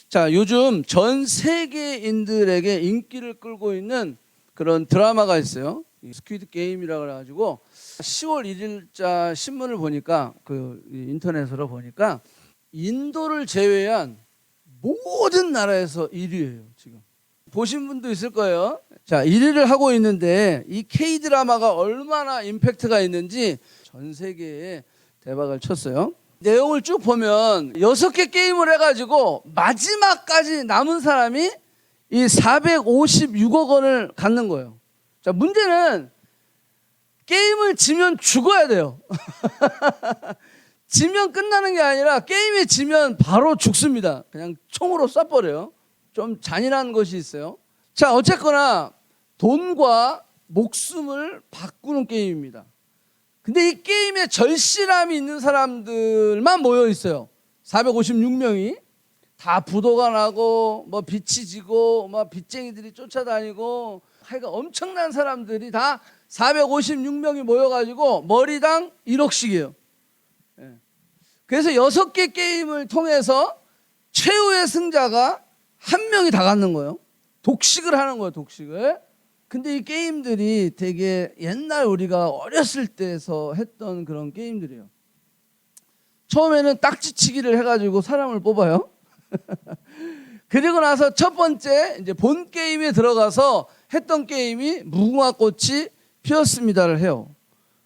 자, 요즘 전 세계인들에게 인기를 끌고 있는 그런 드라마가 있어요. 스퀴드 게임이라 그래가지고 10월 1일자 신문을 보니까 그 인터넷으로 보니까 인도를 제외한 모든 나라에서 1위예요. 지금 보신 분도 있을 거예요. 자, 1위를 하고 있는데 이 K-드라마가 얼마나 임팩트가 있는지 전 세계에 대박을 쳤어요. 내용을 쭉 보면 6개 게임을 해가지고 마지막까지 남은 사람이 이 456억 원을 갖는 거예요. 자, 문제는 게임을 지면 죽어야 돼요. 지면 끝나는 게 아니라 게임에 지면 바로 죽습니다. 그냥 총으로 쏴버려요. 좀 잔인한 것이 있어요. 자, 어쨌거나 돈과 목숨을 바꾸는 게임입니다. 근데 이 게임에 절실함이 있는 사람들만 모여 있어요. 456명이 다 부도가 나고 뭐 빛이 지고 뭐 빚쟁이들이 쫓아다니고 하여간 엄청난 사람들이 다 456명이 모여가지고 머리당 1억씩이에요. 그래서 6개 게임을 통해서 최후의 승자가 한 명이 다 갖는 거예요. 독식을 하는 거예요, 독식을. 근데 이 게임들이 되게 옛날 우리가 어렸을 때에서 했던 그런 게임들이에요. 처음에는 딱지치기를 해가지고 사람을 뽑아요. 그리고 나서 첫 번째 이제 본 게임에 들어가서 했던 게임이 무궁화꽃이 피었습니다를 해요.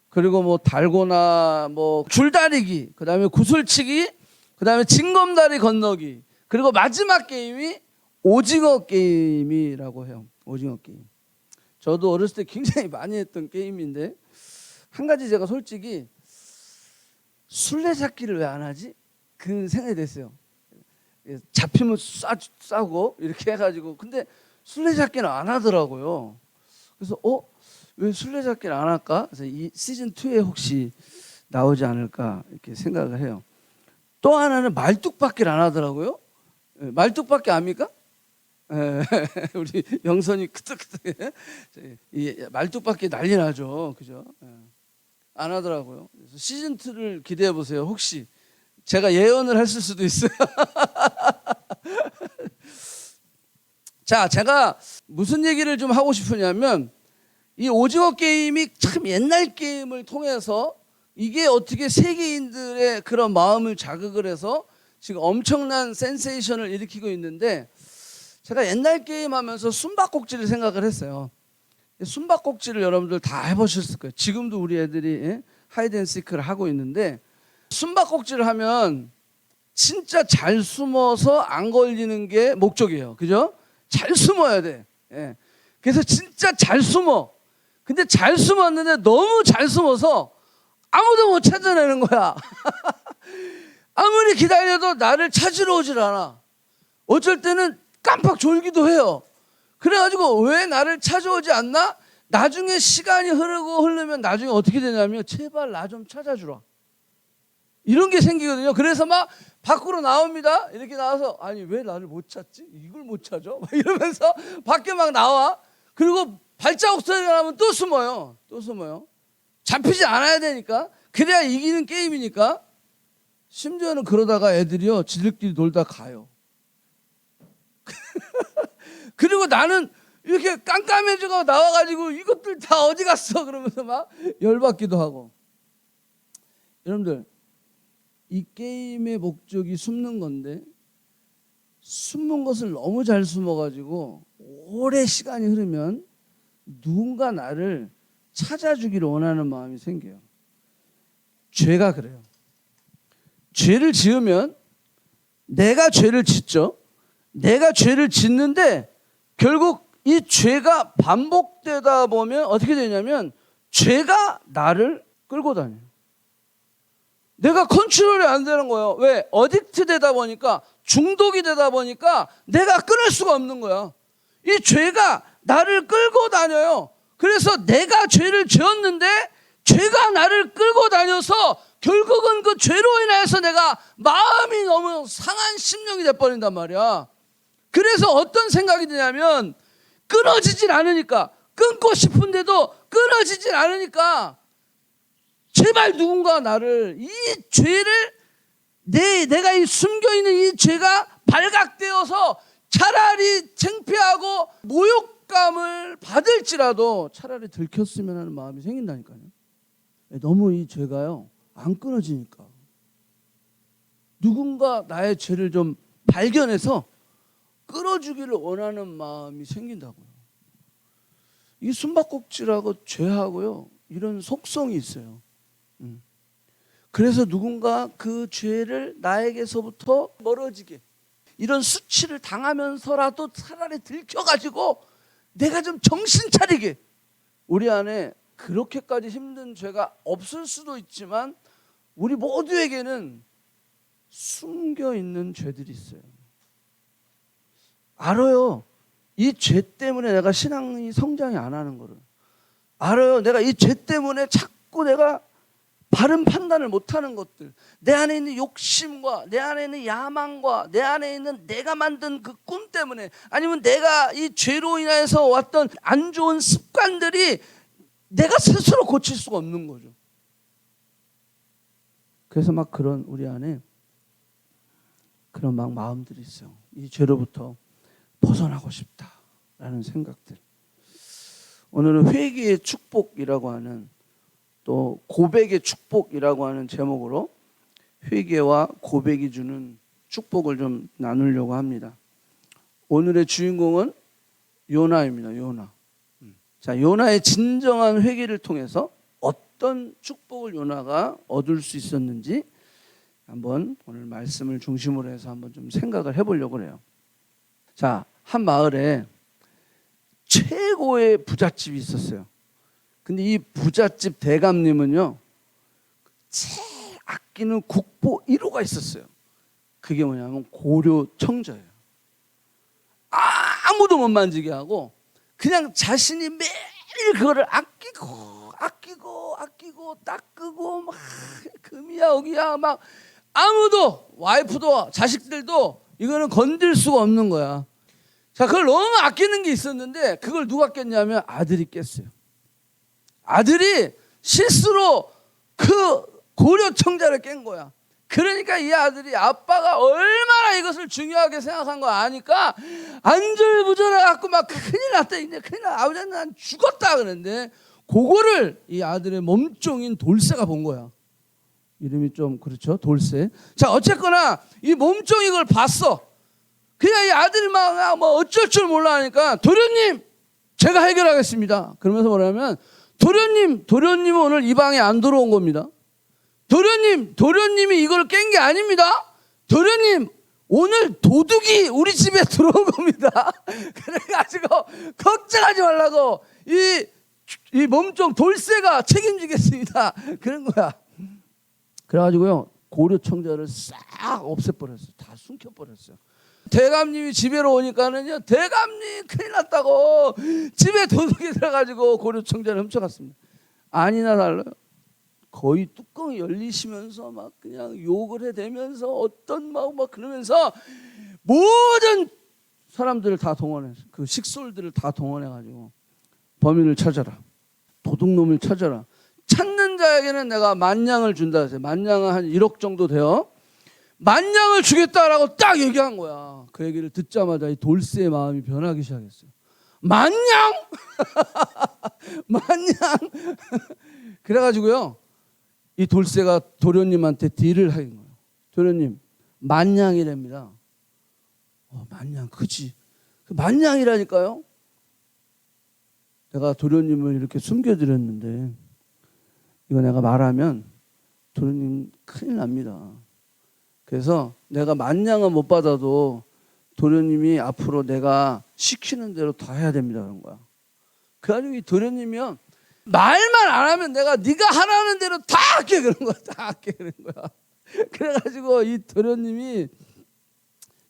그리고 뭐 달고나, 뭐 줄다리기, 그 다음에 구슬치기, 그 다음에 징검다리 건너기, 그리고 마지막 게임이 오징어 게임이라고 해요. 오징어 게임. 저도 어렸을 때 굉장히 많이 했던 게임인데 한 가지 제가 솔직히 술래잡기를 왜 안 하지? 그 생각이 됐어요. 잡히면 싸고 이렇게 해가지고 근데 술래잡기는 안 하더라고요. 그래서 왜 술래잡기를 안 할까? 그래서 이 시즌 2에 혹시 나오지 않을까 이렇게 생각을 해요. 또 하나는 말뚝박기를 안 하더라고요. 말뚝박기 압니까? 우리 영선이 크득크득 이 말뚝박기 난리 나죠, 그죠? 안 하더라고요. 그래서 시즌 2를 기대해 보세요. 혹시 제가 예언을 했을 수도 있어요. 자, 제가 무슨 얘기를 좀 하고 싶으냐면 이 오징어 게임이 참 옛날 게임을 통해서 이게 어떻게 세계인들의 그런 마음을 자극을 해서 지금 엄청난 센세이션을 일으키고 있는데 제가 옛날 게임 하면서 숨바꼭질을 생각을 했어요. 숨바꼭질을 여러분들 다 해보셨을 거예요. 지금도 우리 애들이 하이드앤시크를 하고 있는데 숨바꼭질을 하면 진짜 잘 숨어서 안 걸리는 게 목적이에요. 그죠? 잘 숨어야 돼. 그래서 진짜 잘 숨어. 근데 잘 숨었는데 너무 잘 숨어서 아무도 못 찾아내는 거야. 아무리 기다려도 나를 찾으러 오질 않아. 어쩔 때는 깜빡 졸기도 해요. 그래가지고 왜 나를 찾아오지 않나? 나중에 시간이 흐르면 나중에 어떻게 되냐면 제발 나 좀 찾아주라. 이런 게 생기거든요. 그래서 막 밖으로 나옵니다. 이렇게 나와서 아니 왜 나를 못 찾지? 이걸 못 찾아? 막 이러면서 밖에 막 나와. 그리고 발자국 소리가 나면 또 숨어요. 또 숨어요. 잡히지 않아야 되니까. 그래야 이기는 게임이니까. 심지어는 그러다가 애들이요 지들끼리 놀다 가요. 그리고 나는 이렇게 깜깜해지고 나와가지고 이것들 다 어디 갔어? 그러면서 막 열받기도 하고. 여러분들 이 게임의 목적이 숨는 건데 숨는 것을 너무 잘 숨어가지고 오래 시간이 흐르면 누군가 나를 찾아주기를 원하는 마음이 생겨요. 죄가 그래요. 죄를 지으면 내가 죄를 짓죠. 내가 죄를 짓는데 결국 이 죄가 반복되다 보면 어떻게 되냐면 죄가 나를 끌고 다녀요. 내가 컨트롤이 안 되는 거예요. 왜? 어딕트 되다 보니까 중독이 되다 보니까 내가 끊을 수가 없는 거야. 이 죄가 나를 끌고 다녀요. 그래서 내가 죄를 지었는데 죄가 나를 끌고 다녀서 결국은 그 죄로 인해서 내가 마음이 너무 상한 심령이 돼버린단 말이야. 그래서 어떤 생각이 드냐면 끊어지질 않으니까 끊고 싶은데도 끊어지질 않으니까 제발 누군가 나를 이 죄를 내가 이 숨겨있는 이 죄가 발각되어서 들켜서 차라리 창피하고 모욕감을 받을지라도 차라리 들켰으면 하는 마음이 생긴다니까요. 너무 이 죄가요 안 끊어지니까 누군가 나의 죄를 좀 발견해서 끌어주기를 원하는 마음이 생긴다고요. 이 숨바꼭질하고 죄하고요 이런 속성이 있어요. 그래서 누군가 그 죄를 나에게서부터 멀어지게 이런 수치를 당하면서라도 차라리 들켜가지고 내가 좀 정신 차리게, 우리 안에 그렇게까지 힘든 죄가 없을 수도 있지만 우리 모두에게는 숨겨 있는 죄들이 있어요. 알아요. 이 죄 때문에 내가 신앙이 성장이 안 하는 거를 알아요. 내가 이 죄 때문에 자꾸 내가 바른 판단을 못하는 것들, 내 안에 있는 욕심과 내 안에 있는 야망과 내 안에 있는 내가 만든 그 꿈 때문에, 아니면 내가 이 죄로 인해서 왔던 안 좋은 습관들이 내가 스스로 고칠 수가 없는 거죠. 그래서 막 그런 우리 안에 그런 막 마음들이 있어요. 이 죄로부터 벗어나고 싶다라는 생각들. 오늘은 회개의 축복이라고 하는, 또 고백의 축복이라고 하는 제목으로 회개와 고백이 주는 축복을 좀 나누려고 합니다. 오늘의 주인공은 요나입니다. 요나. 자, 요나의 진정한 회개를 통해서 어떤 축복을 요나가 얻을 수 있었는지 한번 오늘 말씀을 중심으로 해서 한번 좀 생각을 해보려고 해요. 자, 한 마을에 최고의 부잣집이 있었어요. 근데 이 부잣집 대감님은요, 제일 아끼는 국보 1호가 있었어요. 그게 뭐냐면 고려 청자예요. 아무도 못 만지게 하고 그냥 자신이 매일 그거를 아끼고 닦고 막 금이야 억이야 막, 아무도, 와이프도 자식들도 이거는 건들 수가 없는 거야. 자, 그걸 너무 아끼는 게 있었는데 그걸 누가 깼냐면 아들이 깼어요. 아들이 실수로 그 고려 청자를 깬 거야. 그러니까 이 아들이 아빠가 얼마나 이것을 중요하게 생각한 거 아니까 안절부절해 갖고 막 큰일 났다, 이제 큰일 났다, 아버지는 난 죽었다 그러는데, 그거를 이 아들의 몸종인 돌쇠가 본 거야. 이름이 좀 그렇죠, 돌쇠. 자, 어쨌거나 이 몸종이 이걸 봤어. 그냥 이 아들이 막 뭐 어쩔 줄 몰라 하니까, 도련님 제가 해결하겠습니다. 그러면서 뭐냐면, 도련님은 오늘 이 방에 안 들어온 겁니다. 도련님이 이걸 깬 게 아닙니다. 도련님, 오늘 도둑이 우리 집에 들어온 겁니다. 그래가지고 걱정하지 말라고 이 몸종 돌쇠가 책임지겠습니다. 그런 거야. 그래가지고요, 고려 청자를 싹 없애버렸어요. 다 숨겨버렸어요. 대감님이 집에로 오니까는요, 대감님 큰일 났다고 집에 도둑이 들어가지고 고려 청자를 훔쳐갔습니다. 아니나 달라요. 거의 뚜껑이 열리시면서 막 그냥 욕을 해대면서 어떤 막 그러면서 모든 사람들을 다 동원해서, 그 식솔들을 다 동원해가지고 범인을 찾아라, 도둑놈을 찾아라, 찾는 자에게는 내가 만냥을 준다 했어요. 만냥은 한 1억 정도 돼요. 만냥을 주겠다라고 딱 얘기한 거야. 그 얘기를 듣자마자 이 돌쇠의 마음이 변하기 시작했어요. 만냥? 만냥? 그래가지고요, 이 돌쇠가 도련님한테 딜을 하는 거예요. 도련님, 만냥이랍니다. 만냥, 그치? 만냥이라니까요. 내가 도련님을 이렇게 숨겨드렸는데 이거 내가 말하면 도련님 큰일 납니다. 그래서 내가 만냥은 못 받아도 도련님이 앞으로 내가 시키는 대로 다 해야 됩니다. 그런 거야. 그래가지고 이 도련님이요, 말만 안 하면 내가 네가 하라는 대로 다 할게 그런 거야. 다 할게 그런 거야. 그래가지고 이 도련님이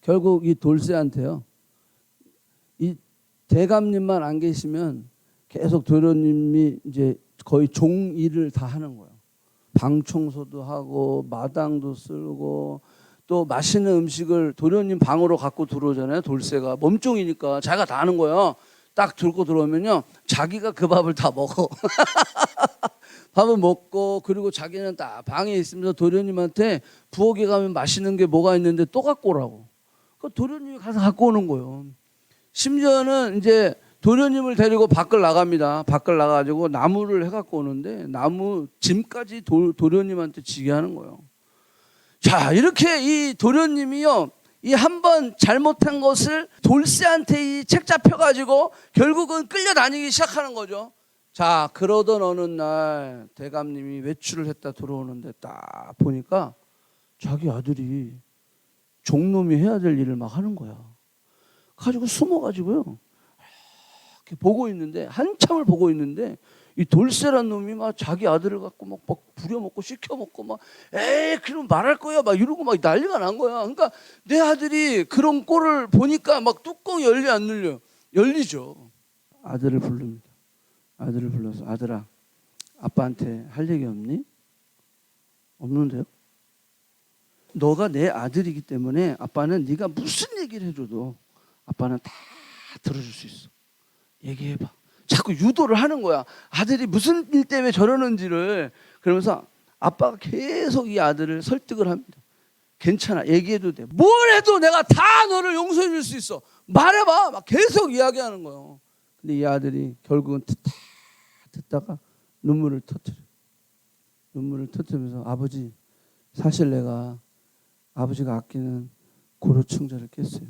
결국 이 돌쇠한테요, 이 대감님만 안 계시면 계속 도련님이 이제 거의 종 일을 다 하는 거예요. 방 청소도 하고 마당도 쓸고, 또 맛있는 음식을 도련님 방으로 갖고 들어오잖아요. 돌쇠가 몸종이니까 자기가 다 하는 거예요. 딱 들고 들어오면요, 자기가 그 밥을 다 먹어. 밥을 먹고, 그리고 자기는 딱 방에 있으면서 도련님한테 부엌에 가면 맛있는 게 뭐가 있는데 또 갖고 오라고. 그 도련님이 가서 갖고 오는 거예요. 심지어는 이제 도련님을 데리고 밖을 나갑니다. 밖을 나가지고 나무를 해갖고 오는데 나무 짐까지 도련님한테 지게 하는 거예요. 자, 이렇게 이 도련님이요, 이 한 번 잘못한 것을 돌쇠한테 이 책 잡혀가지고 결국은 끌려다니기 시작하는 거죠. 자, 그러던 어느 날 대감님이 외출을 했다 들어오는데 딱 보니까 자기 아들이 종놈이 해야 될 일을 막 하는 거야. 가지고 숨어가지고요, 이렇게 보고 있는데, 한참을 보고 있는데 이 돌쇠란 놈이 막 자기 아들을 갖고 막 부려먹고 시켜먹고 막 에이 그럼 말할 거야 막 이러고 막 난리가 난 거야. 그러니까 내 아들이 그런 꼴을 보니까 막 뚜껑이 열려 안 열려? 열리죠. 아들을 부릅니다. 아들을 불러서 아들아, 아빠한테 할 얘기 없니? 없는데요? 너가 내 아들이기 때문에 아빠는 네가 무슨 얘기를 해줘도 아빠는 다 들어줄 수 있어. 얘기해봐. 자꾸 유도를 하는 거야. 아들이 무슨 일 때문에 저러는지를. 그러면서 아빠가 계속 이 아들을 설득을 합니다. 괜찮아, 얘기해도 돼. 뭘 해도 내가 다 너를 용서해 줄 수 있어. 말해봐. 막 계속 이야기하는 거예요. 근데 이 아들이 결국은 듣다가 눈물을 터뜨리면서 아버지, 사실 내가 아버지가 아끼는 고려청자를 깼어요.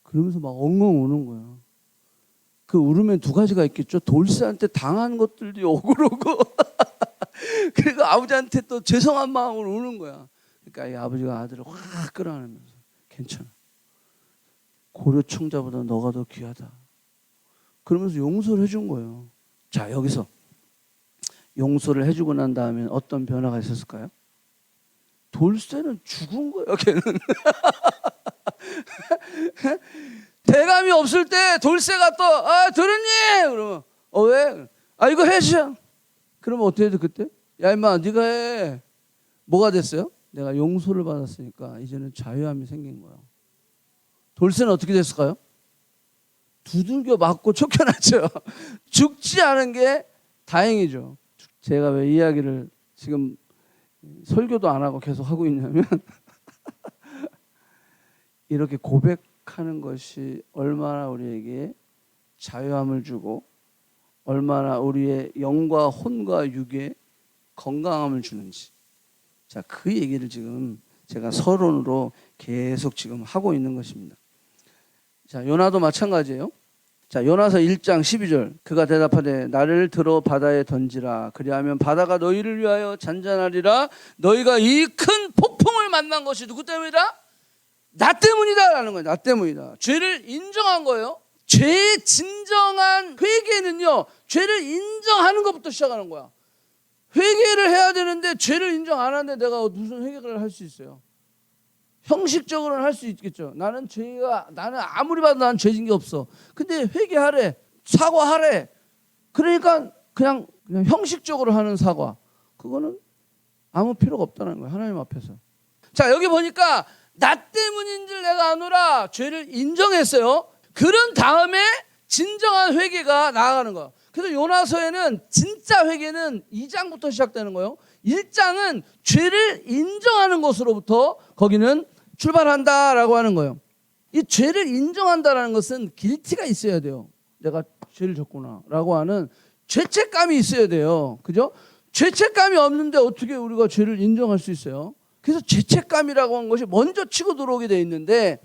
그러면서 막 엉엉 우는 거야. 그 울으면 두 가지가 있겠죠. 돌쇠한테 당한 것들도 억울하고 그리고 아버지한테 또 죄송한 마음으로 우는 거야. 그러니까 이 아버지가 아들을 확 끌어안으면서 괜찮아, 고려청자보다 너가 더 귀하다, 그러면서 용서를 해준 거예요. 자, 여기서 용서를 해주고 난 다음에 어떤 변화가 있었을까요? 돌쇠는 죽은 거예요. 걔는 대감이 없을 때 돌쇠가 또 도련님 그러면 왜? 이거 해주셔. 그러면 어떻게 해도 그때 야 임마 네가 해. 뭐가 됐어요? 내가 용서를 받았으니까 이제는 자유함이 생긴 거예요. 돌쇠는 어떻게 됐을까요? 두들겨 맞고 쫓겨났죠. 죽지 않은 게 다행이죠. 제가 왜 이야기를 지금 설교도 안 하고 계속 하고 있냐면 이렇게 고백하는 것이 얼마나 우리에게 자유함을 주고 얼마나 우리의 영과 혼과 육에 건강함을 주는지, 자, 그 얘기를 지금 제가 서론으로 계속 지금 하고 있는 것입니다. 자, 요나도 마찬가지예요. 자, 요나서 1장 12절. 그가 대답하되 나를 들어 바다에 던지라. 그리하면 바다가 너희를 위하여 잔잔하리라. 너희가 이 큰 폭풍을 만난 것이 누구 때문이다? 나 때문이다 라는 거예요. 나 때문이다. 죄를 인정한 거예요. 죄의 진정한 회개는요, 죄를 인정하는 것부터 시작하는 거야. 회개를 해야 되는데 죄를 인정 안 하는데 내가 무슨 회개를 할 수 있어요? 형식적으로는 할 수 있겠죠. 나는 아무리 봐도 나는 죄진 게 없어. 근데 회개하래, 사과하래. 그러니까 그냥 형식적으로 하는 사과, 그거는 아무 필요가 없다는 거예요, 하나님 앞에서. 자, 여기 보니까 나 때문인 줄 내가 아노라, 죄를 인정했어요. 그런 다음에 진정한 회개가 나아가는 거예요. 그래서 요나서에는 진짜 회개는 2장부터 시작되는 거예요. 1장은 죄를 인정하는 것으로부터 거기는 출발한다라고 하는 거예요. 이 죄를 인정한다라는 것은 길티가 있어야 돼요. 내가 죄를 졌구나라고 하는 죄책감이 있어야 돼요. 그죠? 죄책감이 없는데 어떻게 우리가 죄를 인정할 수 있어요? 그래서 죄책감이라고 하는 것이 먼저 치고 들어오게 돼 있는데,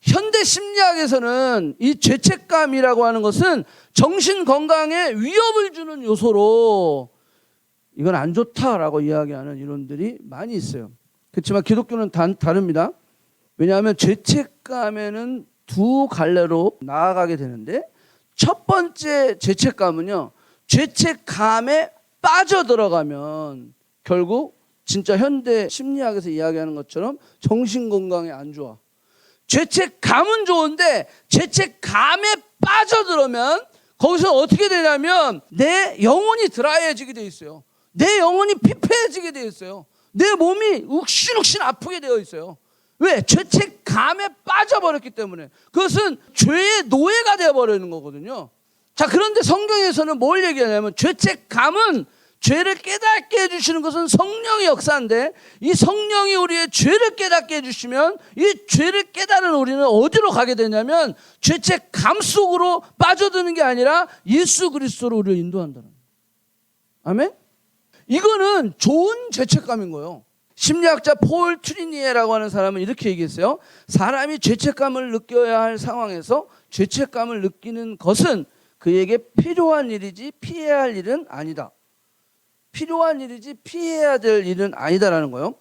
현대 심리학에서는 이 죄책감이라고 하는 것은 정신 건강에 위협을 주는 요소로 이건 안 좋다라고 이야기하는 이론들이 많이 있어요. 그렇지만 기독교는 다릅니다. 왜냐하면 죄책감에는 두 갈래로 나아가게 되는데, 첫 번째 죄책감은요, 죄책감에 빠져들어가면 결국 진짜 현대 심리학에서 이야기하는 것처럼 정신건강에 안 좋아. 죄책감은 좋은데 죄책감에 빠져들면 거기서 어떻게 되냐면 내 영혼이 드라이해지게 돼 있어요. 내 영혼이 피폐해지게 돼 있어요. 내 몸이 욱신욱신 아프게 되어 있어요. 왜? 죄책감에 빠져버렸기 때문에. 그것은 죄의 노예가 되어버리는 거거든요. 자, 그런데 성경에서는 뭘 얘기하냐면 죄책감은 죄를 깨닫게 해주시는 것은 성령의 역사인데, 이 성령이 우리의 죄를 깨닫게 해주시면 이 죄를 깨달은 우리는 어디로 가게 되냐면 죄책감 속으로 빠져드는 게 아니라 예수 그리스도로 우리를 인도한다는 거예요. 아멘? 이거는 좋은 죄책감인 거예요. 심리학자 폴 트리니에라고 하는 사람은 이렇게 얘기했어요. 사람이 죄책감을 느껴야 할 상황에서 죄책감을 느끼는 것은 그에게 필요한 일이지 피해야 할 일은 아니다. 필요한 일이지 피해야 될 일은 아니다라는 거예요.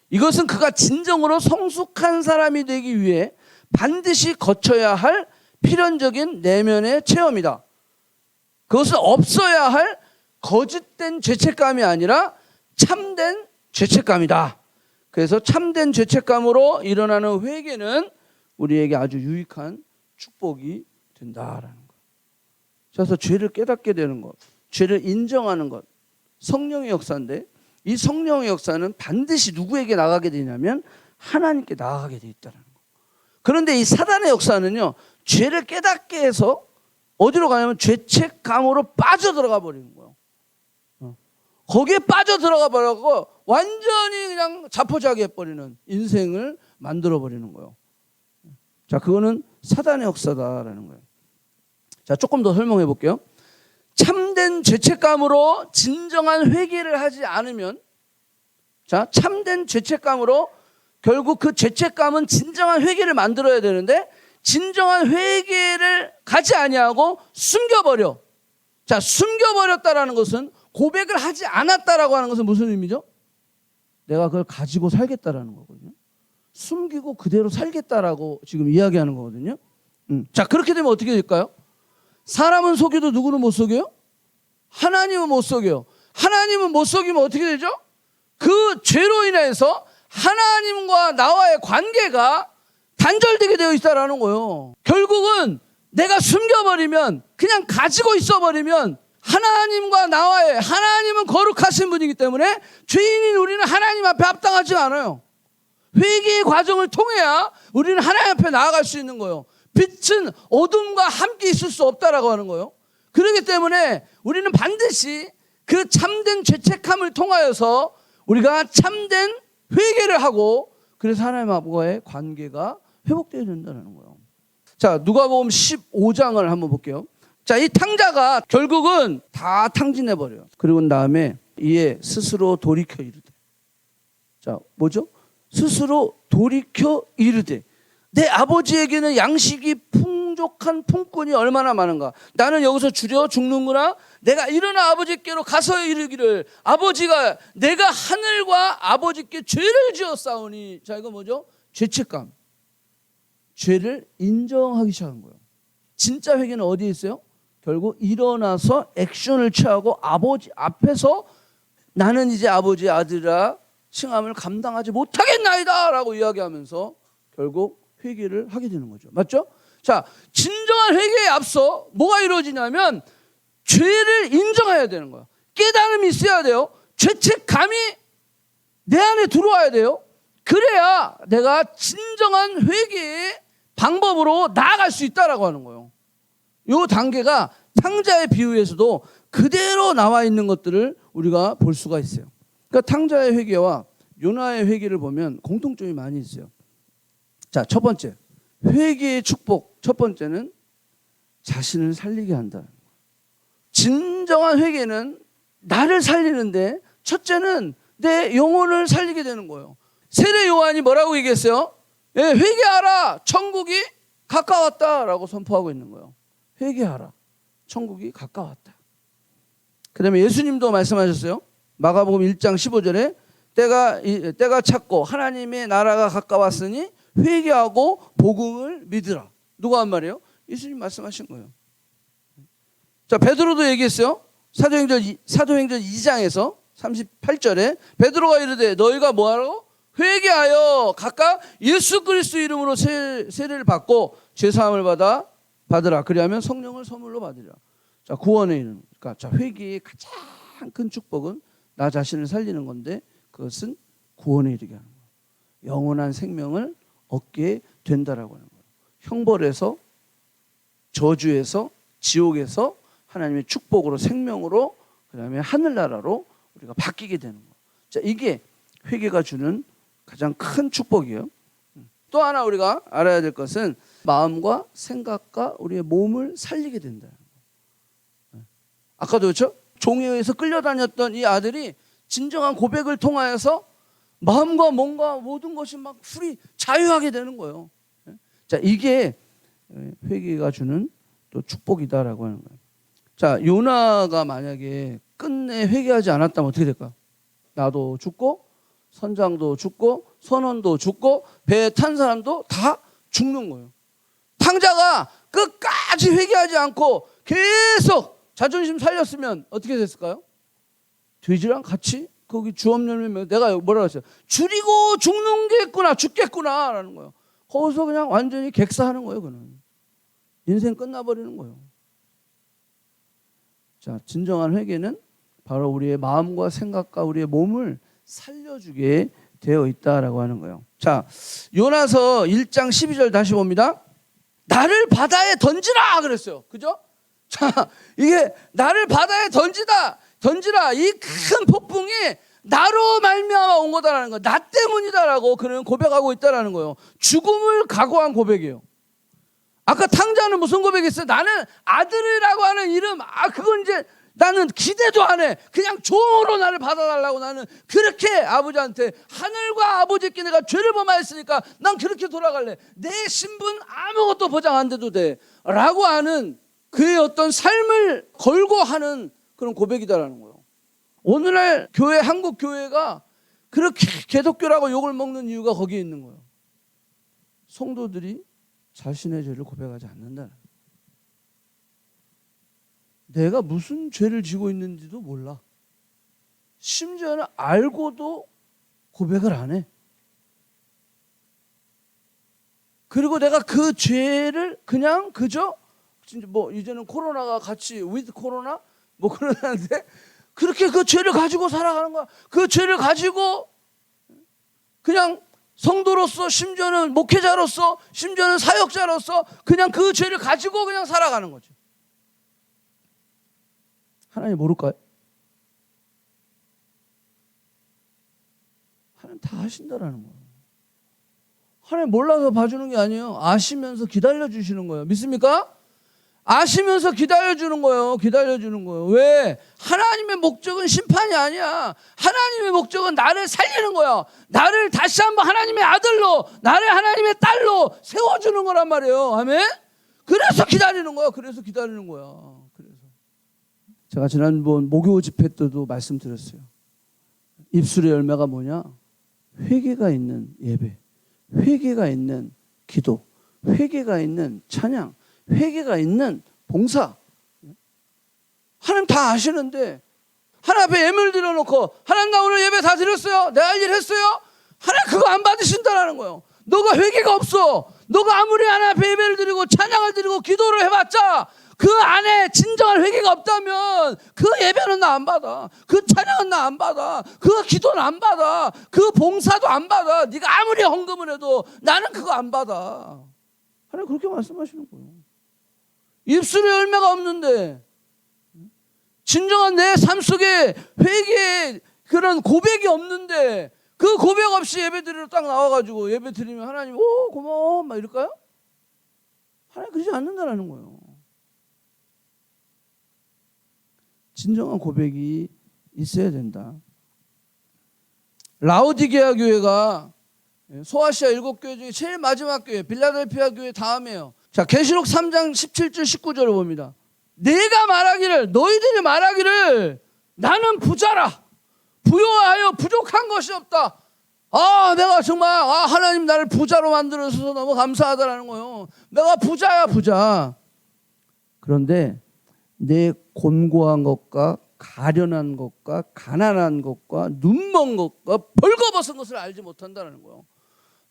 이것은 그가 진정으로 성숙한 사람이 되기 위해 반드시 거쳐야 할 필연적인 내면의 체험이다. 그것은 없어야 할 거짓된 죄책감이 아니라 참된 죄책감이다. 그래서 참된 죄책감으로 일어나는 회개는 우리에게 아주 유익한 축복이 된다라는 것. 그래서 죄를 깨닫게 되는 것, 죄를 인정하는 것, 성령의 역사인데, 이 성령의 역사는 반드시 누구에게 나가게 되냐면 하나님께 나가게 돼 있다는 거. 그런데 이 사단의 역사는요, 죄를 깨닫게 해서 어디로 가냐면 죄책감으로 빠져들어가 버리는 거예요. 거기에 빠져들어가 버리고 완전히 그냥 자포자기 해버리는 인생을 만들어 버리는 거예요. 자, 그거는 사단의 역사다라는 거예요. 자, 조금 더 설명해 볼게요. 참된 죄책감으로 진정한 회개를 하지 않으면, 자, 참된 죄책감으로 결국 그 죄책감은 진정한 회개를 만들어야 되는데 진정한 회개를 가지 아니하고 숨겨버려. 자, 숨겨버렸다라는 것은, 고백을 하지 않았다라고 하는 것은 무슨 의미죠? 내가 그걸 가지고 살겠다라는 거거든요. 숨기고 그대로 살겠다라고 지금 이야기하는 거거든요. 자, 그렇게 되면 어떻게 될까요? 사람은 속여도 누구는 못 속여요? 하나님은 못 속여요. 하나님은 못 속이면 어떻게 되죠? 그 죄로 인해서 하나님과 나와의 관계가 단절되게 되어 있다라는 거예요. 결국은 내가 숨겨버리면, 그냥 가지고 있어버리면 하나님과 나와의, 하나님은 거룩하신 분이기 때문에 죄인인 우리는 하나님 앞에 합당하지 않아요. 회개의 과정을 통해야 우리는 하나님 앞에 나아갈 수 있는 거예요. 빛은 어둠과 함께 있을 수 없다라고 하는 거예요. 그렇기 때문에 우리는 반드시 그 참된 죄책함을 통하여서 우리가 참된 회개를 하고, 그래서 하나님과의 관계가 회복되어야 된다는 거예요. 자, 누가복음 15장을 한번 볼게요. 자, 이 탕자가 결국은 다 탕진해버려요. 그리고 난 다음에 이에 스스로 돌이켜 이르되. 자, 뭐죠? 스스로 돌이켜 이르되, 내 아버지에게는 양식이 풍족한 품꾼이 얼마나 많은가. 나는 여기서 줄여 죽는구나. 내가 일어나 아버지께로 가서 이르기를, 아버지가 내가 하늘과 아버지께 죄를 지었사오니. 자, 이거 뭐죠? 죄책감. 죄를 인정하기 시작한 거예요. 진짜 회개는 어디에 있어요? 결국 일어나서 액션을 취하고 아버지 앞에서 나는 이제 아버지의 아들이라 칭함을 감당하지 못하겠나이다 라고 이야기하면서 결국 회개를 하게 되는 거죠. 맞죠? 자, 진정한 회개에 앞서 뭐가 이루어지냐면 죄를 인정해야 되는 거야. 깨달음이 있어야 돼요. 죄책감이 내 안에 들어와야 돼요. 그래야 내가 진정한 회개의 방법으로 나아갈 수 있다라고 하는 거예요. 이 단계가 탕자의 비유에서도 그대로 나와 있는 것들을 우리가 볼 수가 있어요. 그러니까 탕자의 회개와 요나의 회개를 보면 공통점이 많이 있어요. 자, 첫 번째, 회개의 축복. 첫 번째는 자신을 살리게 한다. 진정한 회개는 나를 살리는데, 첫째는 내 영혼을 살리게 되는 거예요. 세례 요한이 뭐라고 얘기했어요? 예, 회개하라, 천국이 가까웠다라고 선포하고 있는 거예요. 회개하라, 천국이 가까웠다. 그 다음에 예수님도 말씀하셨어요. 마가복음 1장 15절에 때가 찼고 하나님의 나라가 가까웠으니 회개하고 복음을 믿으라. 누가 한 말이에요? 예수님 말씀하신 거예요. 자, 베드로도 얘기했어요. 사도행전 2장에서 38절에 베드로가 이르되 너희가 뭐하라고? 회개하여 각각 예수 그리스도 이름으로 세례를 받고 죄사함을 받으라. 그리하면 성령을 선물로 받으리라. 자, 구원에 이르는. 그러니까 자, 회개의 가장 큰 축복은 나 자신을 살리는 건데, 그것은 구원에 이르게 하는 거예요. 영원한 생명을 얻게 된다라고 하는 거예요. 형벌에서, 저주에서, 지옥에서 하나님의 축복으로, 생명으로 그다음에 하늘나라로 우리가 바뀌게 되는 거. 자, 이게 회개가 주는 가장 큰 축복이에요. 또 하나 우리가 알아야 될 것은 마음과 생각과 우리의 몸을 살리게 된다. 아까도 그렇죠? 종에 의해서 끌려다녔던 이 아들이 진정한 고백을 통하여서 마음과 몸과 모든 것이 막 풀이 자유하게 되는 거예요. 자, 이게 회개가 주는 또 축복이다라고 하는 거예요. 자, 요나가 만약에 끝내 회개하지 않았다면 어떻게 될까? 나도 죽고 선장도 죽고 선원도 죽고 배에 탄 사람도 다 죽는 거예요. 탕자가 끝까지 회개하지 않고 계속 자존심 살렸으면 어떻게 됐을까요? 돼지랑 같이 거기 주업열매 내가 뭐라고 했어요? 줄이고 죽는겠구나 죽겠구나 라는 거예요. 거기서 그냥 완전히 객사하는 거예요. 그는 인생 끝나버리는 거예요. 자, 진정한 회개는 바로 우리의 마음과 생각과 우리의 몸을 살려주게 되어 있다라고 하는 거예요. 자, 요나서 1장 12절 다시 봅니다. 나를 바다에 던지라 그랬어요. 그죠? 자, 이게 나를 바다에 던지라 이 큰 폭풍이 나로 말미암아 온 거다라는 거. 나 때문이다라고 그는 고백하고 있다라는 거예요. 죽음을 각오한 고백이에요. 아까 탕자는 무슨 고백했어요? 나는 아들이라고 하는 이름, 그건 이제 나는 기대도 안 해. 그냥 종으로 나를 받아달라고 나는 그렇게 아버지한테 하늘과 아버지께 내가 죄를 범하였으니까 난 그렇게 돌아갈래. 내 신분 아무것도 보장 안 돼도 돼. 라고 하는 그의 어떤 삶을 걸고 하는 그런 고백이다라는 거예요. 오늘날 교회, 한국 교회가 그렇게 개독교라고 욕을 먹는 이유가 거기에 있는 거예요. 성도들이 자신의 죄를 고백하지 않는다는 거예요. 내가 무슨 죄를 지고 있는지도 몰라. 심지어는 알고도 고백을 안 해. 그리고 내가 그 죄를 그냥 그저 뭐 이제는 코로나가 같이 with 코로나 뭐 그러는데 그렇게 그 죄를 가지고 살아가는 거야. 그 죄를 가지고 그냥 성도로서 심지어는 목회자로서 심지어는 사역자로서 그냥 그 죄를 가지고 그냥 살아가는 거죠. 하나님 모를까요? 하나님 다 아신다라는 거예요. 하나님 몰라서 봐주는 게 아니에요. 아시면서 기다려주시는 거예요. 믿습니까? 아시면서 기다려주는 거예요. 기다려주는 거예요. 왜? 하나님의 목적은 심판이 아니야. 하나님의 목적은 나를 살리는 거야. 나를 다시 한번 하나님의 아들로, 나를 하나님의 딸로 세워주는 거란 말이에요. 아멘? 그래서 기다리는 거야. 그래서 기다리는 거야. 그래서 제가 지난번 목요 집회 때도 말씀드렸어요. 입술의 열매가 뭐냐? 회개가 있는 예배, 회개가 있는 기도, 회개가 있는 찬양, 회개가 있는 봉사. 하나님 다 아시는데 하나님 앞에 예물을 드려놓고 하나님 나 오늘 예배 다 드렸어요. 내가 할 일 했어요. 하나님 그거 안 받으신다라는 거예요. 너가 회개가 없어. 너가 아무리 하나님 앞에 예배를 드리고 찬양을 드리고 기도를 해봤자 그 안에 진정한 회개가 없다면 그 예배는 나 안 받아. 그 찬양은 나 안 받아. 그 기도는 안 받아. 그 봉사도 안 받아. 네가 아무리 헌금을 해도 나는 그거 안 받아. 하나님 그렇게 말씀하시는 거예요. 입술에 열매가 없는데 진정한 내 삶 속에 회개의 그런 고백이 없는데 그 고백 없이 예배 드리러 딱 나와가지고 예배 드리면 하나님 오 고마워 막 이럴까요? 하나님 그러지 않는다라는 거예요. 진정한 고백이 있어야 된다. 라오디게아 교회가 소아시아 7교회 중에 제일 마지막 교회, 빌라델피아 교회 다음이에요. 자, 계시록 3장 17절 19절을 봅니다. 내가 말하기를 너희들이 말하기를 나는 부자라 부요하여 부족한 것이 없다. 내가 정말 하나님 나를 부자로 만들어서 너무 감사하다라는 거예요. 내가 부자야 부자. 그런데 내 곤고한 것과 가련한 것과 가난한 것과 눈먼 것과 벌거벗은 것을 알지 못한다는 거예요.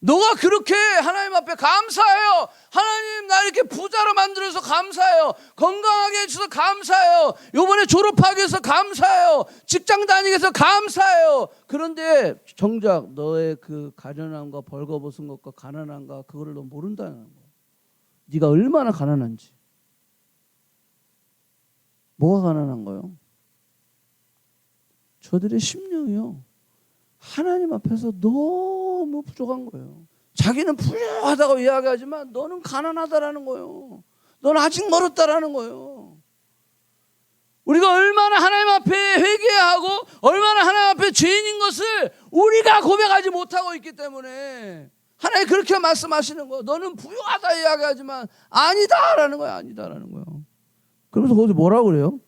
너가 그렇게 하나님 앞에 감사해요. 하나님 나 이렇게 부자로 만들어서 감사해요. 건강하게 해주셔서 감사해요. 요번에 졸업하게 해서 감사해요. 직장 다니게 해서 감사해요. 그런데 정작 너의 그 가련함과 벌거벗은 것과 가난함과 그거를 너 모른다는 거예요. 네가 얼마나 가난한지. 뭐가 가난한 거예요? 저들의 심령이요, 하나님 앞에서 너무 부족한 거예요. 자기는 부유하다고 이야기하지만 너는 가난하다라는 거예요. 너는 아직 멀었다라는 거예요. 우리가 얼마나 하나님 앞에 회개해야 하고 얼마나 하나님 앞에 죄인인 것을 우리가 고백하지 못하고 있기 때문에 하나님 그렇게 말씀하시는 거예요. 너는 부유하다 이야기하지만 아니다라는 거예요. 아니다라는 거예요. 그러면서 거기서 뭐라고 그래요?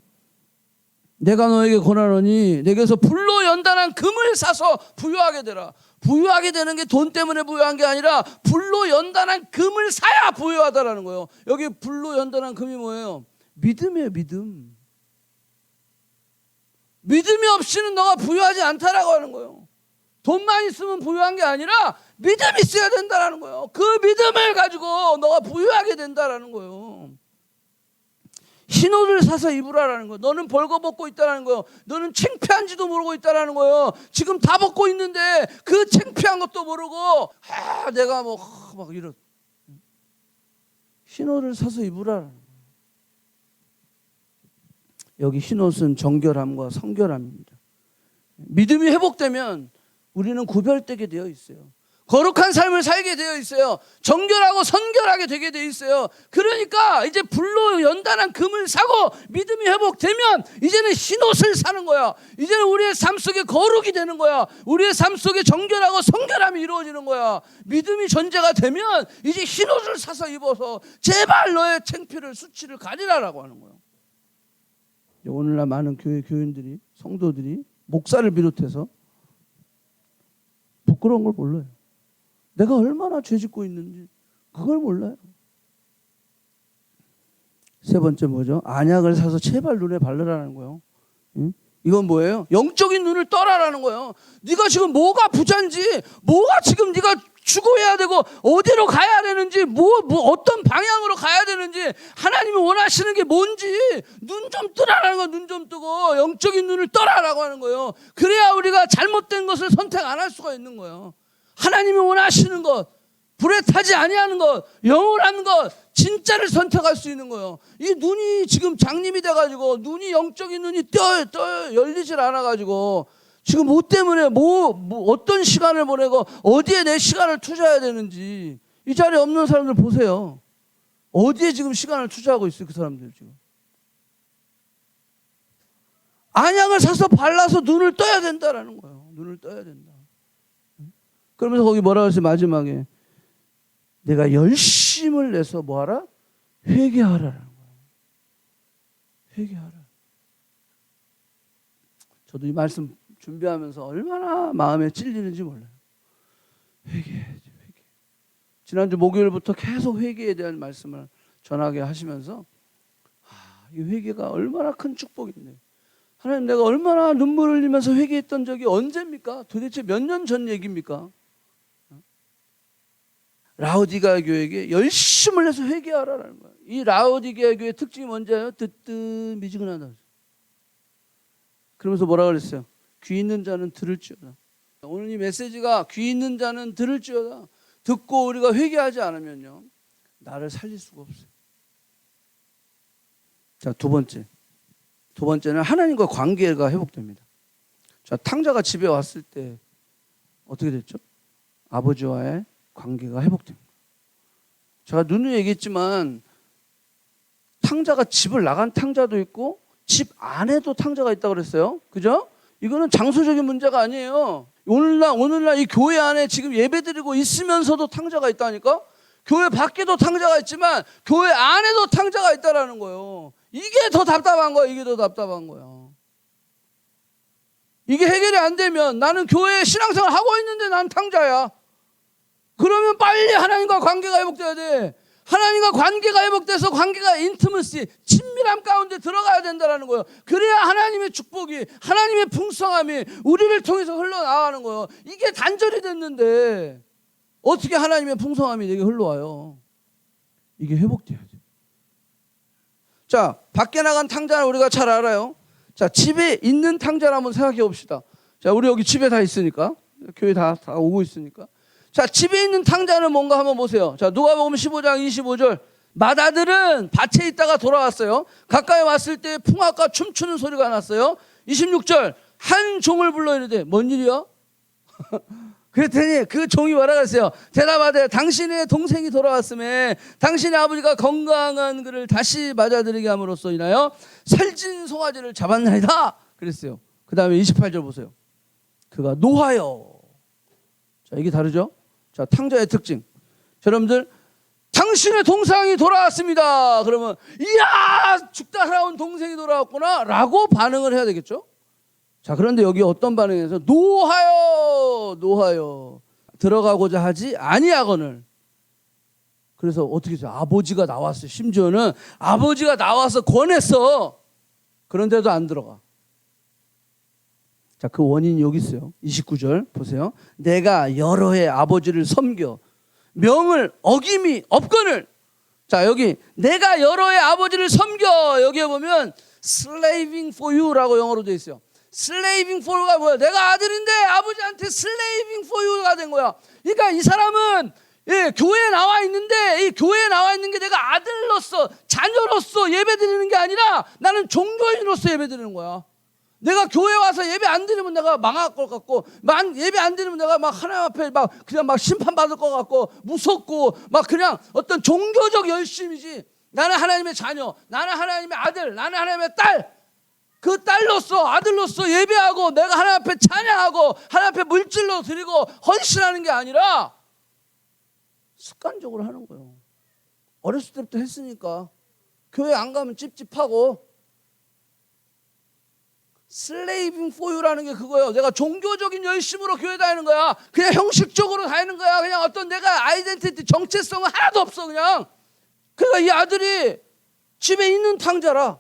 내가 너에게 권하노니 내게서 불로 연단한 금을 사서 부유하게 되라. 부유하게 되는 게 돈 때문에 부유한 게 아니라 불로 연단한 금을 사야 부유하다라는 거예요. 여기 불로 연단한 금이 뭐예요? 믿음이에요. 믿음. 믿음이 없이는 너가 부유하지 않다라고 하는 거예요. 돈만 있으면 부유한 게 아니라 믿음이 있어야 된다라는 거예요. 그 믿음을 가지고 너가 부유하게 된다라는 거예요. 흰옷을 사서 입으라라는 거예요. 너는 벌거벗고 있다라는 거예요. 너는 창피한지도 모르고 있다라는 거예요. 지금 다 벗고 있는데 그 창피한 것도 모르고 내가 막 이런 흰옷을 사서 입으라라는 거예요. 여기 흰옷은 정결함과 성결함입니다. 믿음이 회복되면 우리는 구별되게 되어 있어요. 거룩한 삶을 살게 되어 있어요. 정결하고 선결하게 되게 되어 있어요. 그러니까 이제 불로 연단한 금을 사고 믿음이 회복되면 이제는 흰옷을 사는 거야. 이제는 우리의 삶 속에 거룩이 되는 거야. 우리의 삶 속에 정결하고 성결함이 이루어지는 거야. 믿음이 전제가 되면 이제 흰옷을 사서 입어서 제발 너의 창피를 수치를 가리라라고 하는 거예요. 오늘날 많은 교회 교인들이, 성도들이, 목사를 비롯해서 부끄러운 걸 몰라요. 내가 얼마나 죄짓고 있는지 그걸 몰라요. 세 번째 뭐죠? 안약을 사서 제발 눈에 바르라는 거예요. 응? 이건 뭐예요? 영적인 눈을 떠라라는 거예요. 네가 지금 뭐가 부자인지, 뭐가 지금 네가 추구해야 되고 어디로 가야 되는지, 어떤 방향으로 가야 되는지, 하나님이 원하시는 게 뭔지 눈 좀 뜨라라는 거예요. 눈 좀 뜨고 영적인 눈을 떠라라고 하는 거예요. 그래야 우리가 잘못된 것을 선택 안 할 수가 있는 거예요. 하나님이 원하시는 것, 불에 타지 아니하는 것, 영원한 것, 진짜를 선택할 수 있는 거예요. 이 눈이 지금 장님이 돼가지고 눈이, 영적인 눈이 떠요 열리질 않아가지고 지금 뭐 때문에 어떤 시간을 보내고 어디에 내 시간을 투자해야 되는지, 이 자리에 없는 사람들 보세요. 어디에 지금 시간을 투자하고 있어요? 그 사람들 지금 안약을 사서 발라서 눈을 떠야 된다라는 거예요. 눈을 떠야 된다. 그러면서 거기 뭐라고 했어요? 마지막에 내가 열심을 내서 뭐하라? 회개하라라는 거예요. 회개하라. 저도 이 말씀 준비하면서 얼마나 마음에 찔리는지 몰라요. 회개해야지, 회개. 지난주 목요일부터 계속 회개에 대한 말씀을 전하게 하시면서 이 회개가 얼마나 큰 축복인데, 하나님 내가 얼마나 눈물을 흘리면서 회개했던 적이 언제입니까? 도대체 몇 년 전 얘기입니까? 라오디게아 교회에게 열심을 내서 회개하라는 거예요. 이 라오디게아 교회의 특징이 뭔지요? 뜨뜻미지근하다. 그러면서 뭐라 그랬어요? 귀 있는 자는 들을지어다. 오늘 이 메시지가 귀 있는 자는 들을지어다. 듣고 우리가 회개하지 않으면요, 나를 살릴 수가 없어요. 자, 두 번째는 하나님과 관계가 회복됩니다. 자, 탕자가 집에 왔을 때 어떻게 됐죠? 아버지와의 관계가 회복됩니다. 제가 누누이 얘기했지만 탕자가 집을 나간 탕자도 있고 집 안에도 탕자가 있다고 그랬어요. 그죠? 이거는 장소적인 문제가 아니에요. 오늘날 이 교회 안에 지금 예배드리고 있으면서도 탕자가 있다니까? 교회 밖에도 탕자가 있지만 교회 안에도 탕자가 있다라는 거예요. 이게 더 답답한 거예요. 이게 더 답답한 거예요. 이게 해결이 안 되면 나는 교회에 신앙생활 하고 있는데 난 탕자야. 그러면 빨리 하나님과 관계가 회복돼야 돼. 하나님과 관계가 회복돼서 관계가 인티머시, 친밀함 가운데 들어가야 된다는 거예요. 그래야 하나님의 축복이, 하나님의 풍성함이 우리를 통해서 흘러나가는 거예요. 이게 단절이 됐는데 어떻게 하나님의 풍성함이 내게 흘러와요? 이게 회복돼야죠. 자, 밖에 나간 탕자는 우리가 잘 알아요. 자, 집에 있는 탕자를 한번 생각해 봅시다. 자, 우리 여기 집에 다 있으니까, 교회 다 오고 있으니까. 자, 집에 있는 탕자는 뭔가 한번 보세요. 자, 누가복음 15장 25절. 맏아들은 밭에 있다가 돌아왔어요. 가까이 왔을 때 풍악과 춤추는 소리가 났어요. 26절. 한 종을 불러 이르되 뭔 일이야? 그랬더니 그 종이 뭐라고 했어요? 대답하되 당신의 동생이 돌아왔음에 당신의 아버지가 건강한 그를 다시 맞아들이게 함으로써 인하여 살찐 송아지를 잡았나이다 그랬어요. 그 다음에 28절 보세요. 그가 노하여. 자, 이게 다르죠? 자, 탕자의 특징. 자, 여러분들 당신의 동생이 돌아왔습니다. 그러면 이야 죽다 살아온 동생이 돌아왔구나 라고 반응을 해야 되겠죠. 자, 그런데 여기 어떤 반응에서 노하여 들어가고자 하지 아니하거늘. 그래서 어떻게 해서 아버지가 나왔어요. 심지어는 아버지가 나와서 권했어. 그런데도 안 들어가. 자, 그 원인이 여기 있어요. 29절 보세요. 내가 여러 해 아버지를 섬겨 명을 어김이 없거늘. 자, 여기 내가 여러 해 아버지를 섬겨. 여기에 보면 slaving for you라고 영어로 되어 있어요. slaving for you가 뭐야? 내가 아들인데 아버지한테 slaving for you가 된 거야. 그러니까 이 사람은 교회에 나와 있는데 이 교회에 나와 있는 게 내가 아들로서 자녀로서 예배드리는 게 아니라 나는 종교인으로서 예배드리는 거야. 내가 교회 와서 예배 안 드리면 내가 망할 것 같고, 예배 안 드리면 내가 막 하나님 앞에 막 그냥 막 심판받을 것 같고, 무섭고, 막 그냥 어떤 종교적 열심이지. 나는 하나님의 자녀, 나는 하나님의 아들, 나는 하나님의 딸. 그 딸로서, 아들로서 예배하고, 내가 하나님 앞에 찬양하고, 하나님 앞에 물질로 드리고, 헌신하는 게 아니라 습관적으로 하는 거예요. 어렸을 때부터 했으니까. 교회 안 가면 찝찝하고, slaving for you라는 게 그거예요. 내가 종교적인 열심으로 교회 다니는 거야. 그냥 형식적으로 다니는 거야. 그냥 어떤 내가 아이덴티티 정체성은 하나도 없어. 그냥. 그러니까 이 아들이 집에 있는 탕자라.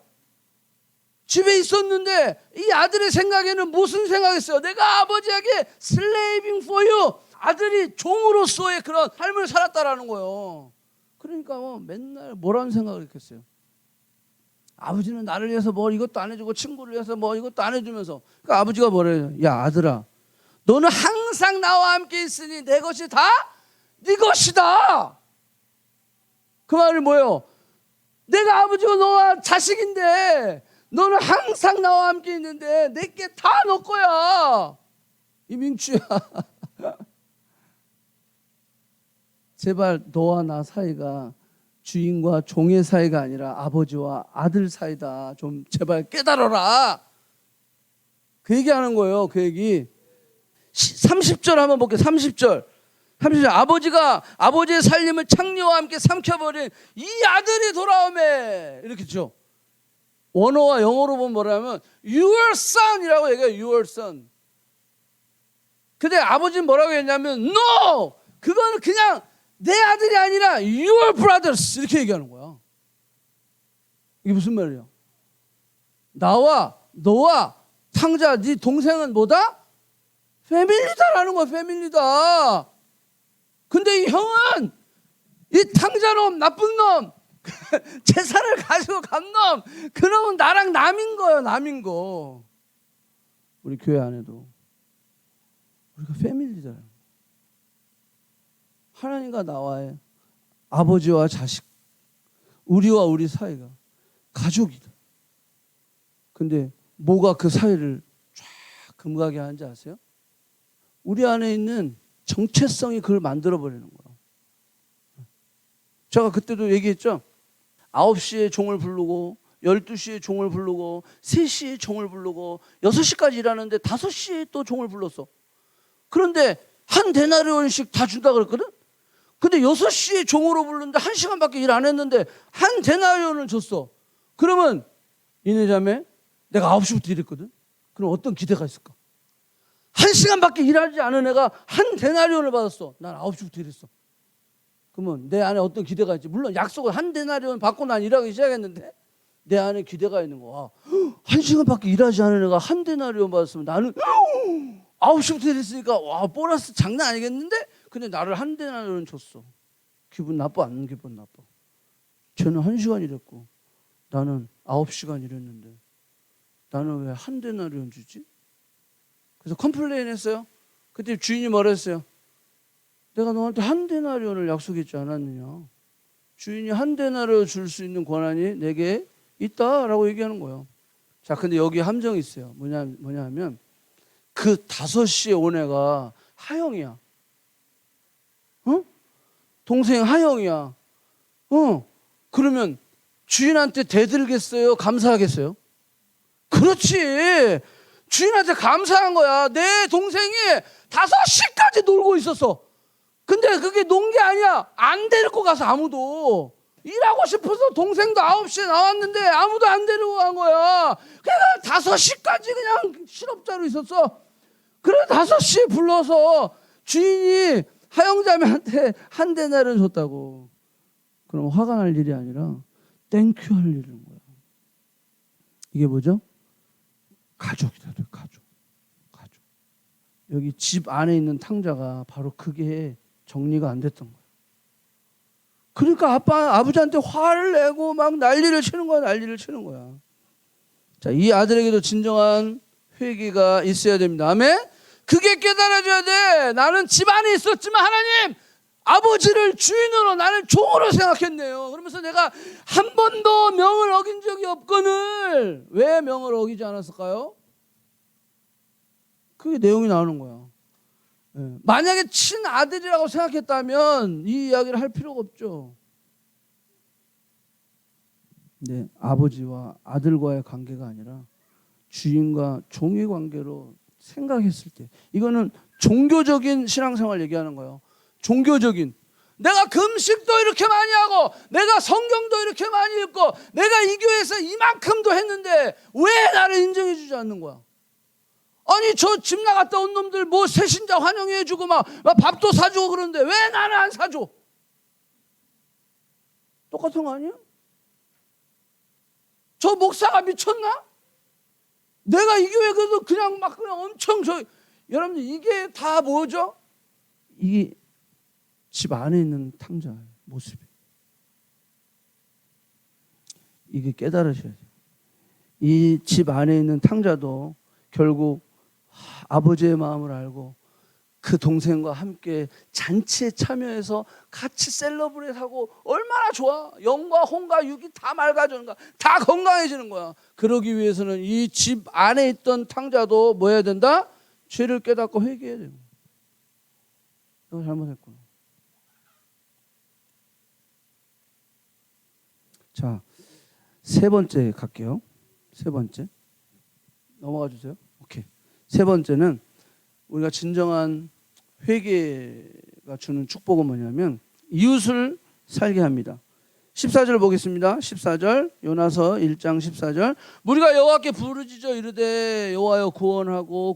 집에 있었는데 이 아들의 생각에는 무슨 생각이었어요? 내가 아버지에게 slaving for you, 아들이 종으로서의 그런 삶을 살았다라는 거예요. 그러니까 뭐 맨날 뭐라는 생각을 했겠어요? 아버지는 나를 위해서 뭐 이것도 안 해주고 친구를 위해서 뭐 이것도 안 해주면서. 그러니까 아버지가 뭐래요? 야 아들아, 너는 항상 나와 함께 있으니 내 것이 다 네 것이다. 그 말이 뭐예요? 내가 아버지가 너와 자식인데 너는 항상 나와 함께 있는데 내게 다 너 거야. 이 민추야. 제발 너와 나 사이가 주인과 종의 사이가 아니라 아버지와 아들 사이다. 좀 제발 깨달아라. 그 얘기하는 거예요. 그 얘기. 30절 한번 볼게요. 30절. 아버지가 아버지의 살림을 창녀와 함께 삼켜버린 이 아들이 돌아오매. 이렇게 죠. 원어와 영어로 보면 뭐라면 your son이라고 얘기해요. your son. 근데 아버지는 뭐라고 했냐면 no! 그거는 그냥 내 아들이 아니라 your brothers 이렇게 얘기하는 거야. 이게 무슨 말이야? 나와 너와 탕자 네 동생은 뭐다? 패밀리다라는 거야. 패밀리다. 근데 이 형은 이 탕자놈 나쁜 놈 재산을 가지고 간 놈, 그놈은 나랑 남인 거예요. 남인 거. 우리 교회 안에도 우리가 패밀리다. 하나님과 나와의 아버지와 자식, 우리와 우리 사이가 가족이다. 근데 뭐가 그 사이를 쫙 금가게 하는지 아세요? 우리 안에 있는 정체성이 그걸 만들어버리는 거예요. 제가 그때도 얘기했죠. 9시에 종을 부르고 12시에 종을 부르고 3시에 종을 부르고 6시까지 일하는데 5시에 또 종을 불렀어. 그런데 한 데나리온씩 다 준다 그랬거든. 근데 6시에 종으로 부르는데 1시간밖에 일 안 했는데 한 데나리온을 줬어. 그러면 이네 자매 내가 9시부터 일했거든. 그럼 어떤 기대가 있을까? 1시간밖에 일하지 않은 애가 한 데나리온을 받았어. 난 9시부터 일했어. 그러면 내 안에 어떤 기대가 있지? 물론 약속을 한 데나리온 받고 난 일하기 시작했는데 내 안에 기대가 있는 거야. 1시간밖에 일하지 않은 애가 한 데나리온 받았으면 나는 9시부터 일했으니까 와 보너스 장난 아니겠는데? 근데 나를 한 데나리온 줬어. 기분 나빠 안 기분 나빠? 쟤는 1시간 일했고 나는 9시간 일했는데 나는 왜 한 데나리온 주지? 그래서 컴플레인 했어요. 그때 주인이 뭐라 했어요? 내가 너한테 한 데나리온을 약속했지 않았느냐. 주인이 한 데나리온 줄 수 있는 권한이 내게 있다라고 얘기하는 거예요. 자, 근데 여기 함정이 있어요. 뭐냐 하면 그 5시에 온 애가 하영이야. 동생 하영이야. 그러면 주인한테 대들겠어요? 감사하겠어요? 그렇지. 주인한테 감사한 거야. 내 동생이 5시까지 놀고 있었어. 근데 그게 논 게 아니야. 안 데리고 가서 아무도. 일하고 싶어서 동생도 9시에 나왔는데 아무도 안 데리고 간 거야. 그냥 5시까지 그냥 실업자로 있었어. 그래 5시에 불러서 주인이 하영자매한테 한 데나리를 줬다고. 그럼 화가 날 일이 아니라 땡큐 할 일인 거야. 이게 뭐죠? 가족이다. 가족. 여기 집 안에 있는 탕자가 바로 그게 정리가 안 됐던 거야. 그러니까 아버지한테 화를 내고 막 난리를 치는 거야. 자, 이 아들에게도 진정한 회개가 있어야 됩니다. 아멘? 그게 깨달아져야 돼. 나는 집 안에 있었지만 하나님, 아버지를 주인으로 나는 종으로 생각했네요. 그러면서 내가 한 번도 명을 어긴 적이 없거늘 왜 명을 어기지 않았을까요? 그게 내용이 나오는 거야. 만약에 친아들이라고 생각했다면 이 이야기를 할 필요가 없죠. 네, 아버지와 아들과의 관계가 아니라 주인과 종의 관계로 생각했을 때, 이거는 종교적인 신앙생활 얘기하는 거예요. 종교적인. 내가 금식도 이렇게 많이 하고 내가 성경도 이렇게 많이 읽고 내가 이 교회에서 이만큼도 했는데 왜 나를 인정해 주지 않는 거야? 아니 저 집 나갔다 온 놈들 뭐 새신자 환영해 주고 막 밥도 사주고 그러는데 왜 나는 안 사줘? 똑같은 거 아니야? 저 목사가 미쳤나? 내가 이 교회 그래도 그냥 엄청 여러분들 이게 다 뭐죠? 이게 집 안에 있는 탕자의 모습이. 이게 깨달으셔야 돼요. 이 집 안에 있는 탕자도 결국 아버지의 마음을 알고 그 동생과 함께 잔치에 참여해서 같이 셀러브레이트하고 얼마나 좋아. 영과 혼과 육이 다 맑아지는 거야. 다 건강해지는 거야. 그러기 위해서는 이 집 안에 있던 탕자도 뭐 해야 된다? 죄를 깨닫고 회개해야 돼요. 내가 잘못했구나. 자, 3번째 갈게요. 3번째 넘어가 주세요. 오케이. 3번째는 우리가 진정한 회개가 주는 축복은 뭐냐면 이웃을 살게 합니다. 14절 보겠습니다. 14절 요나서 1장 14절 우리가 여호와께 부르짖어 이르되 여호와여 구하고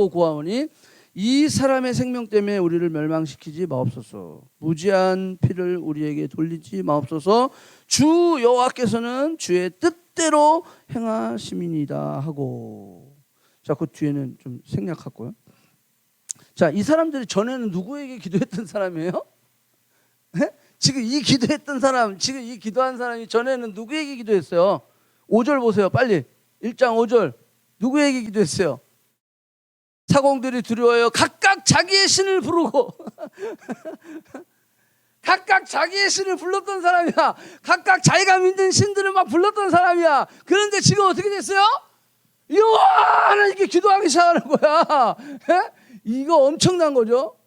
구하오니 이 사람의 생명 때문에 우리를 멸망시키지 마옵소서. 무지한 피를 우리에게 돌리지 마옵소서. 주 여호와께서는 주의 뜻대로 행하심이니이다 하고. 자, 그 뒤에는 좀 생략하고요. 자, 이 사람들이 전에는 누구에게 기도했던 사람이에요? 네? 지금 이 기도했던 사람, 지금 이 기도한 사람이 전에는 누구에게 기도했어요? 5절 보세요, 빨리. 1장 5절. 누구에게 기도했어요? 사공들이 두려워요. 각각 자기의 신을 부르고 각각 자기의 신을 불렀던 사람이야. 각각 자기가 믿는 신들을 막 불렀던 사람이야. 그런데 지금 어떻게 됐어요? 여호와 하나님께 기도하기 시작하는 거야. 이거 엄청난 거죠.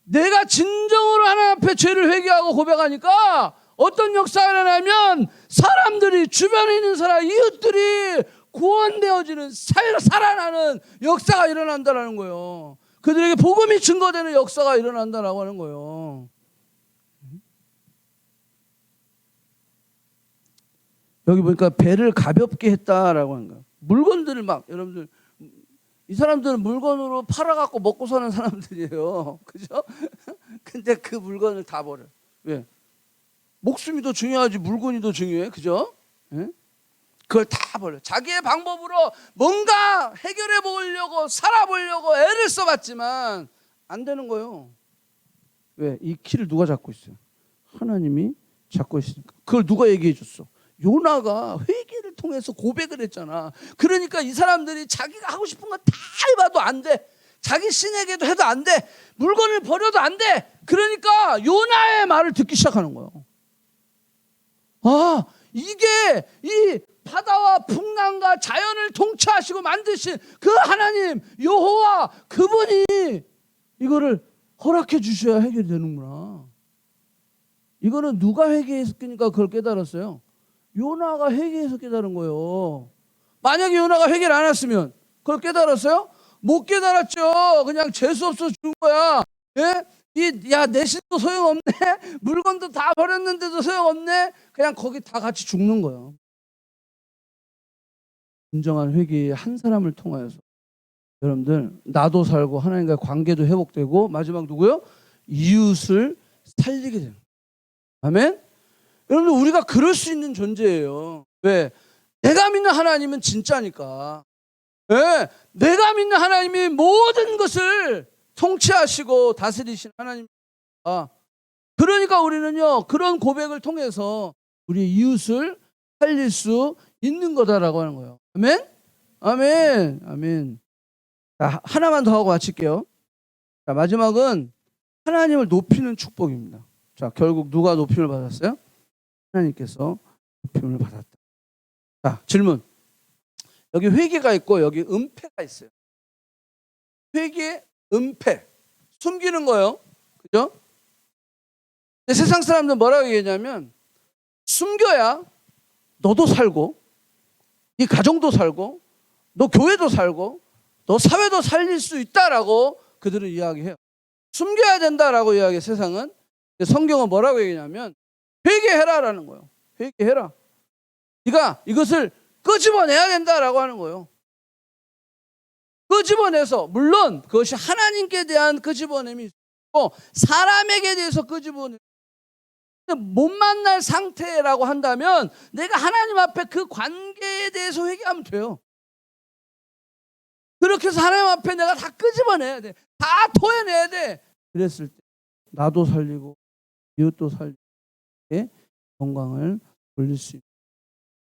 내가 진정으로 하나님 앞에 죄를 회개하고 고백하니까 어떤 역사가 일어나면 사람들이, 주변에 있는 사람, 이웃들이 구원되어지는, 살아나는 역사가 일어난다는 거예요. 그들에게 복음이 증거되는 역사가 일어난다라고 하는 거예요. 여기 보니까 배를 가볍게 했다라고 하는 거예요. 물건들을 막, 여러분들 이 사람들은 물건으로 팔아갖고 먹고 사는 사람들이에요. 그죠? 근데 그 물건을 다 버려. 왜? 목숨이 더 중요하지 물건이 더 중요해. 그죠? 예? 그걸 다 버려. 자기의 방법으로 뭔가 해결해 보려고 살아보려고 애를 써봤지만 안 되는 거예요. 왜? 이 키를 누가 잡고 있어요? 하나님이 잡고 있으니까. 그걸 누가 얘기해 줬어? 요나가 회개를 통해서 고백을 했잖아. 그러니까 이 사람들이 자기가 하고 싶은 거 다 해봐도 안 돼. 자기 신에게도 해도 안 돼. 물건을 버려도 안 돼. 그러니까 요나의 말을 듣기 시작하는 거예요. 아, 이게 이 바다와 풍랑과 자연을 통치하시고 만드신 그 하나님 여호와 그분이 이거를 허락해 주셔야 해결되는구나. 이거는 누가 회개했으니까 그걸 깨달았어요? 요나가 회개해서 깨달은 거예요. 만약에 요나가 회개를 안 했으면 그걸 깨달았어요? 못 깨달았죠. 그냥 재수 없어 죽은 거야. 예? 야, 내 신도 소용없네. 물건도 다 버렸는데도 소용없네. 그냥 거기 다 같이 죽는 거예요. 진정한 회개의 한 사람을 통하여서 여러분들 나도 살고 하나님과의 관계도 회복되고 마지막 누구요? 이웃을 살리게 되는 거예요. 아멘? 여러분들 우리가 그럴 수 있는 존재예요. 왜? 내가 믿는 하나님은 진짜니까. 예, 내가 믿는 하나님이 모든 것을 통치하시고 다스리신 하나님입니다. 그러니까 우리는요 그런 고백을 통해서 우리 이웃을 살릴 수 있는 거다라고 하는 거예요. 아멘? 아멘. 아멘. 자, 하나만 더 하고 마칠게요. 자, 마지막은 하나님을 높이는 축복입니다. 자, 결국 누가 높임을 받았어요? 하나님께서 높임을 받았다. 자, 질문. 여기 회개가 있고 여기 은폐가 있어요. 회개, 은폐. 숨기는 거예요. 그죠? 세상 사람들은 뭐라고 얘기하냐면 숨겨야 너도 살고 네 가정도 살고 너 교회도 살고 너 사회도 살릴 수 있다라고 그들은 이야기해요. 숨겨야 된다라고 이야기해 세상은. 성경은 뭐라고 얘기하냐면 회개해라라는 거예요. 회개해라. 네가 이것을 끄집어내야 된다라고 하는 거예요. 끄집어내서 물론 그것이 하나님께 대한 끄집어냄이 있고 사람에게 대해서 끄집어내 못 만날 상태라고 한다면 내가 하나님 앞에 그 관계에 대해서 회개하면 돼요. 그렇게 해서 하나님 앞에 내가 다 끄집어내야 돼. 다 토해내야 돼. 그랬을 때 나도 살리고 이웃도 살리고 영광을 돌릴 수 있는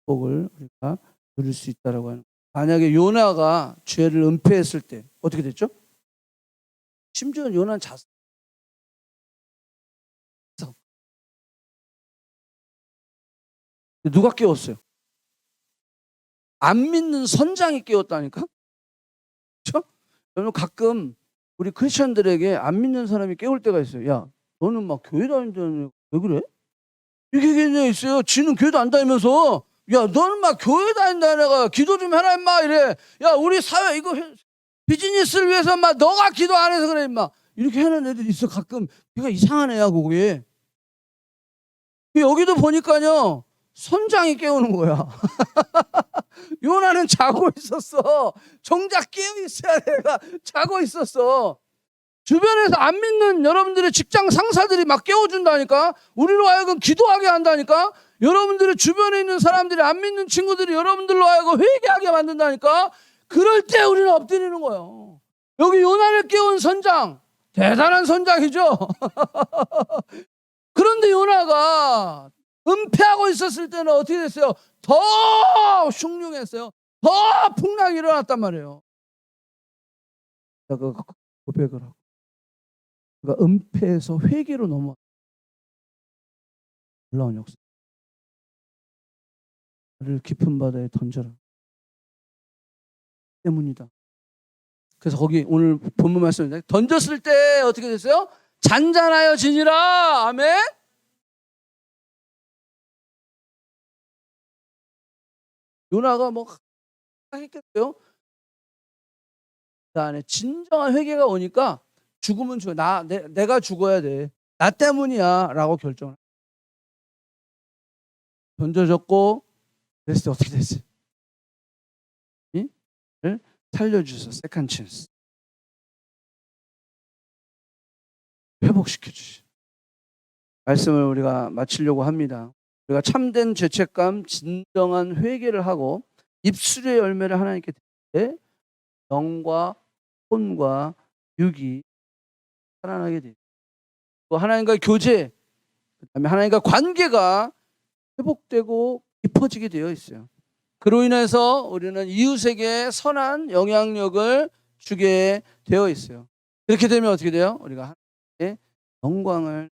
복을 우리가 누릴 수 있다라고 하는 거예요. 만약에 요나가 죄를 은폐했을 때 어떻게 됐죠? 심지어 요나는 잤어. 누가 깨웠어요? 안 믿는 선장이 깨웠다니까? 그렇죠? 여러분 가끔 우리 크리스천들에게 안 믿는 사람이 깨울 때가 있어요. 야, 너는 막 교회 다니는데 왜 그래? 이게 그냥 있어요. 지는 교회도 안 다니면서 야, 너는 막 교회 다닌다 내가 기도 좀 해라 임마 이래. 야, 우리 사회 이거 비즈니스를 위해서 막 너가 기도 안 해서 그래 임마. 이렇게 하는 애들이 있어. 가끔 걔가 이상한 애야 그게. 여기도 보니까요 선장이 깨우는 거야. 요나는 자고 있었어. 정작 깨어 있어야 내가 자고 있었어. 주변에서 안 믿는 여러분들의 직장 상사들이 막 깨워준다니까. 우리로 하여금 기도하게 한다니까. 여러분들의 주변에 있는 사람들이 안 믿는 친구들이 여러분들로 하여금 회개하게 만든다니까. 그럴 때 우리는 엎드리는 거예요. 여기 요나를 깨운 선장 대단한 선장이죠. 그런데 요나가 은폐하고 있었을 때는 어떻게 됐어요? 더 흉흉했어요. 더 풍랑이 일어났단 말이에요. 그 고백을 하고 그러니까 은폐에서 회개로 넘어 놀라운 역사. 나를 깊은 바다에 던져라. 때문이다. 그래서 거기 오늘 본문 말씀인데 던졌을 때 어떻게 됐어요? 잔잔하여 지니라. 아멘. 요나가 뭐 했겠어요? 그 안에 진정한 회개가 오니까 죽으면 죽어. 내가 죽어야 돼. 나 때문이야. 라고 결정을. 던져졌고 그랬을 때 어떻게 됐어요? 살려주셔서 세컨 찬스. 회복시켜 주시. 말씀을 우리가 마치려고 합니다. 우리가 참된 죄책감, 진정한 회개를 하고 입술의 열매를 하나님께 드릴 때 영과 혼과 육이 살아나게 돼요. 또 하나님과의 교제, 그다음에 하나님과 관계가 회복되고 깊어지게 되어 있어요. 그로 인해서 우리는 이웃에게 선한 영향력을 주게 되어 있어요. 그렇게 되면 어떻게 돼요? 우리가 하나님의 영광을